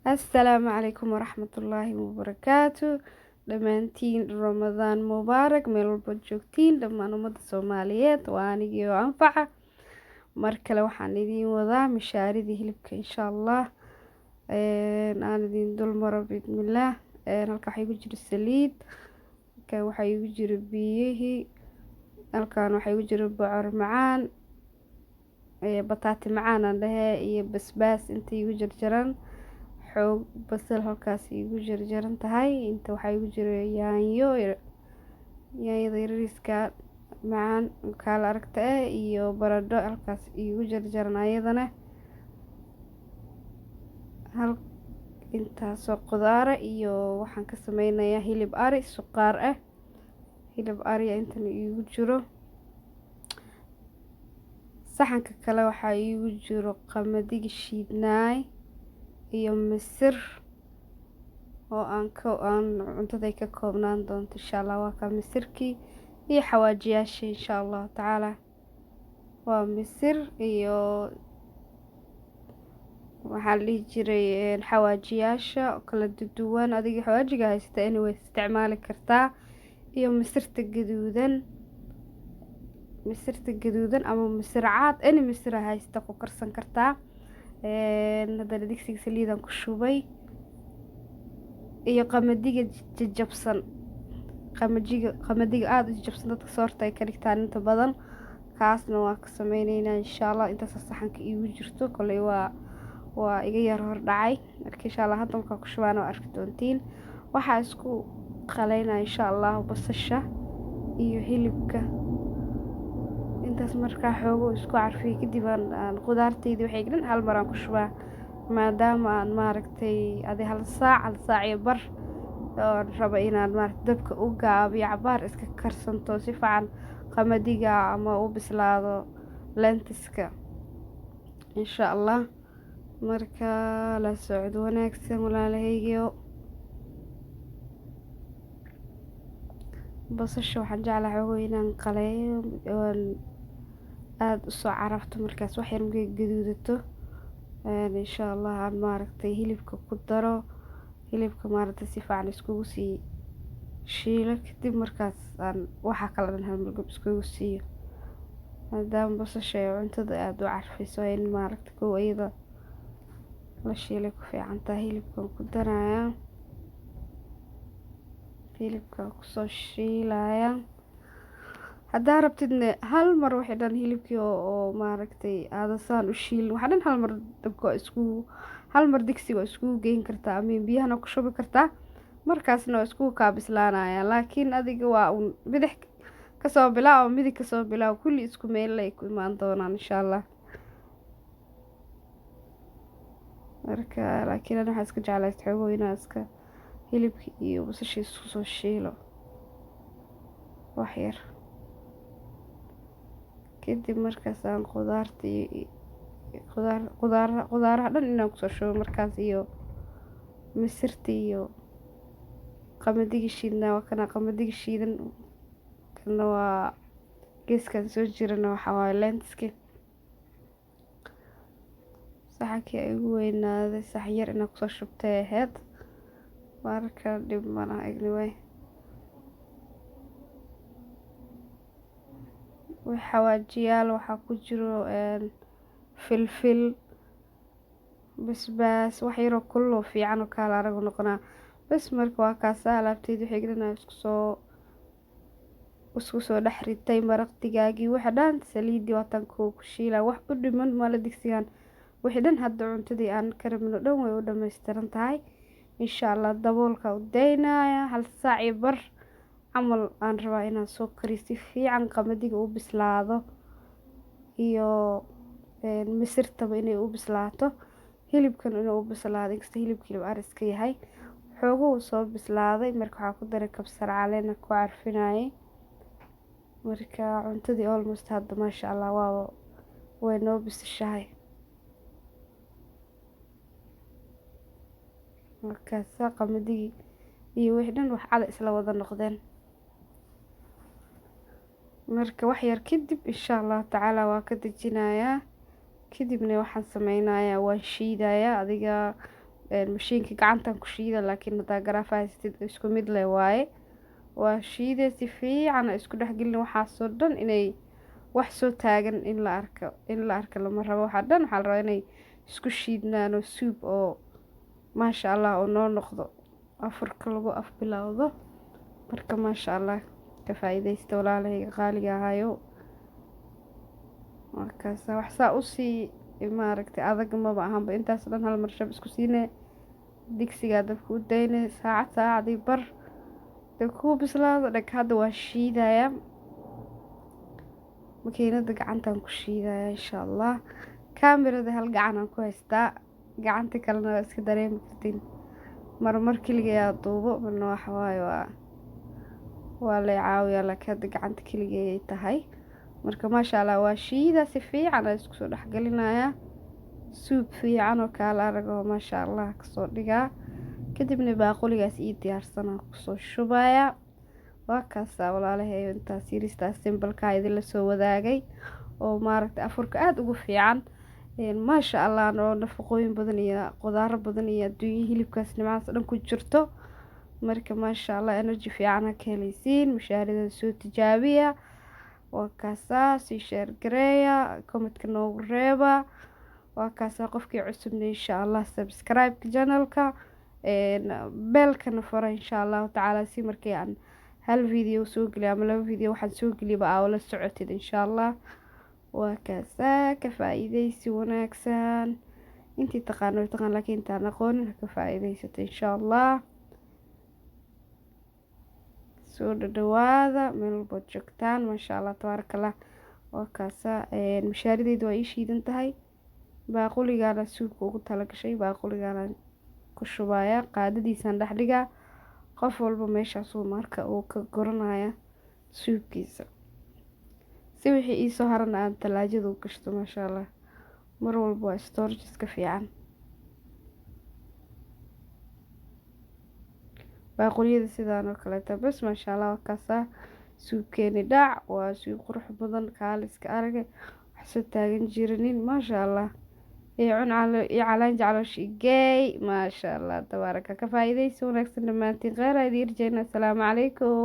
السلام عليكم ورحمة الله وبركاته. dhamaantiin Ramadaan mubaarak meel walba joogtiin dhammaan ummadda Soomaaliyeed waa anigii oo anfaca mar kale waxaan idiin wadaa mishaaridii hilibka insha Allah aan idiin dul maro bismillaah halka waxa igu jira saliid halka waxa igu jira biyihii halkaan waxa igu jira bocor macaan bataati macaan aan dhahay iyo basbaas inta igu jarjaran xoog basal halkaas igu jarjaran tahay inta waxa igu jira yaanyada yariiska macaan kala aragta iyo baradho halkaas igu jarjaran ayadana hal intaas oo qudaar iyo waxaan ka sameynayaa hilib ari suqaar hilib ari intan igu jiro saxanka kale waxa igu jiro qamadiga shiidnaay iyo misir oo aan cuntada ka koobnaan doonto insha Allah waa ka misirkii iyo xawaajiyaasha insha Allah taala waa misir iyo waxa la jiray xawaajiyaasha kala duwan adiga xawaajiga haysta anyway isticmaali kartaa iyo misirta gaduudan ama misir caad misir haysta ku karsan kartaa hadda digsiga saliidan ku shubay iyo qamadiga jajabsan qamadiga aad u jajabsan dadka soorta ay ka dhigtaan inta badan kaasna waa ka sameynaynaa insha Allah inta saxanka igu jirto kulay waa iga yar hor dhacay marka insha Allah hadda marka ku shubaan oo arki doontiin waxa isku qaleynaa insha Allah basasha iyo hilibka intaas marka xoogo isku carfiyo kadib aan qudaarteedii waxay dhan hal mar aan ku shubaa maadaama aan maaragtay hal saac iyo bar oo raba inaan dabka u gaabiyo cabaar iska karsanto si fiican qamadiga ama u bislaado lentiska insha Allah marka la socod wanaagsan walaalahaygiyo basasha waxaan jeclahay xoogo inaan qaleeyo aad u soo carafto markaas wax yar markay gaduudato insha Allah aan maaragtay hilibka ku daro hilibka maaragtay si fiican iskugu sii shiilo kadib markaas aan waxa kala dhan hal mar iskugu siiyo maadaama basasha cuntada aad u carfayso in maaragtay koo iyada la shiilay ku fiican tahay hilibkan ku darayaa hilibka ku soo shiilaya hadda rabtidna hal mar waxay dhan hilibkii oo maaragtay aadasaan u shiil waxa dhan hal mar dabka hal mar digsiga isku geyn kartaa ama biyahana ku shubi kartaa markaasna isku ka bislaanaya laakiin adiga waa bidix ka soo bilaaw midig ka soo bilaaw kulli isku meel ay ku imaan doonaan insha Allah marka laakiin ana waxa iska jeclahay xoogo inaan iska hilibkii iyo basasha isku soo shiilo wax yar kadib markaas aan qudaaraha dhan inaan ku soo shubo markaas iyo misirta iyo qamadiga shiidnaa waa kana qamadiga shiidan kana waa geeskan soo jirana waxa waaye lentiski saxankii ay ugu weynaaday sax yar inaan ku soo shubtay ahayd marka dib mana anyway xawaajiyaal waxa ku jiro filfil basbaas wax yar oo kullu fiican oo kala arag noqona bas marka waa kaas alaabteedii waxay gelinaa isku soo dhaxritay maraq digaagi waxa dhan saliidi watan ku shiila wax u dhiman mala digsigan wixii dhan hadda cuntadii aan ka rabno dhan way u dhameystiran tahay insha Allah daboolka u deynaya hal saac iyo bar camal aan rabaa inaan soo kariyo si fiican qamadiga u bislaado iyo misirtaba inay u bislaato hilibkan inuu u bislaado inkasta hilib ariska yahay xoogo soo bislaaday marka waxa ku daray kabsar caleen ku carfinayay marka cuntadii almost hadda maasha Allah way noo bisashahay markaas qamadiga iyo wixii dhan wax cad isla wada noqdeen marka wax yar kadib insha Allah taala waa ka dajinayaa kadibna waxaan sameynayaa waan shiidayaa adiga mashiinka gacantan ku shiida laakiin hadaa garaafo haysatid isku mid leh waaye. waa shiidee si fiican isku dhexgelin waxaasoo dhan inay wax soo taagan in la arko lama rabo. waxaa dhan waxaa la rabaa inay isku shiidnaan oo suub oo maasha allah oo noo noqdo afurka lagu afbilowdo. marka maasha allah ka faa'iidaysta walaalahayga qaaliga ahayo. markaas wax saa usii maaragtay adag maba ahanba, intaas dhan hal mar shab isku siine digsigaa dabka u dayne saacadii bar dabka ku bislaado dhag. hadda waa shiidaya makiinada gacantan ku shiidaya insha allah. kaamirada hal gacanaan ku haystaa, gacanta kalena waa iska dareemi kartiin marmar keligeeyaa duubo marna waxa waaye waa lay caawiyaa laakiin hadda gacanta keligeeyay tahay. marka maasha allah waa shiida si fiican aan isku soo dhexgelinayaa suub fiican oo kaala arago maasha allah kasoo dhigaa. kadibna baaquligaas ii diyaarsanaa kusoo shubaya. waa kaasaa walaalahay intaas yaristaas simbalkaa idin la soo wadaagay oo maaragtay afurka aada ugu fiican. maasha allah oo nafaqooyin badan iyo qudaaro badan iyo adduunyo hilibkaas nimcaas dhan ku jirto. marka maasha allah energy fiican ka helaysiin. mushaarida soo tijaabiya. waa kaasaa sii sheer gareeya, commentka noogu reeba. waa kaasaa qofkii cusubna insha allah subscribe channelka beelkana fura insha allahu tacaala si markii aan hal video soo geliyo ama 2 video waxaan soo geliyaba aa la socotid insha allah. waa kaasaa ka faa'iidaysi wanaagsan. intii taqaano taqaan laakiin intaan aqoonin ka faa'iidaysato insha allah. soo dhawaada meel walba joogtaan maasha allah tabaarakallah. waa kaasaa mushaarideydu waa ii shiidan tahay. baaquligaana suubka ugu talagashay baaquligaana ku shubaya qaadadiisaan dhex dhigaa. qof walba meeshaasuu marka uu ka goranaya suubkiisa si wixii iisoo harana aan talaajada u gashto maasha allah. mar walba waa storage iska fiican. baaquliyada sidaan oo kaleeta bas maasha allah. waa kaasaa suubkeeni dhac waa suub qurux badan kaaliska arage wax soo taagan jirinin maasha allah. iyo calaan jeclooshi geey maasha allah tabaaraka. ka faa'iidaysi wanaagsan dhammaantiin kheyr idin rajeyna. assalaamu calaykum.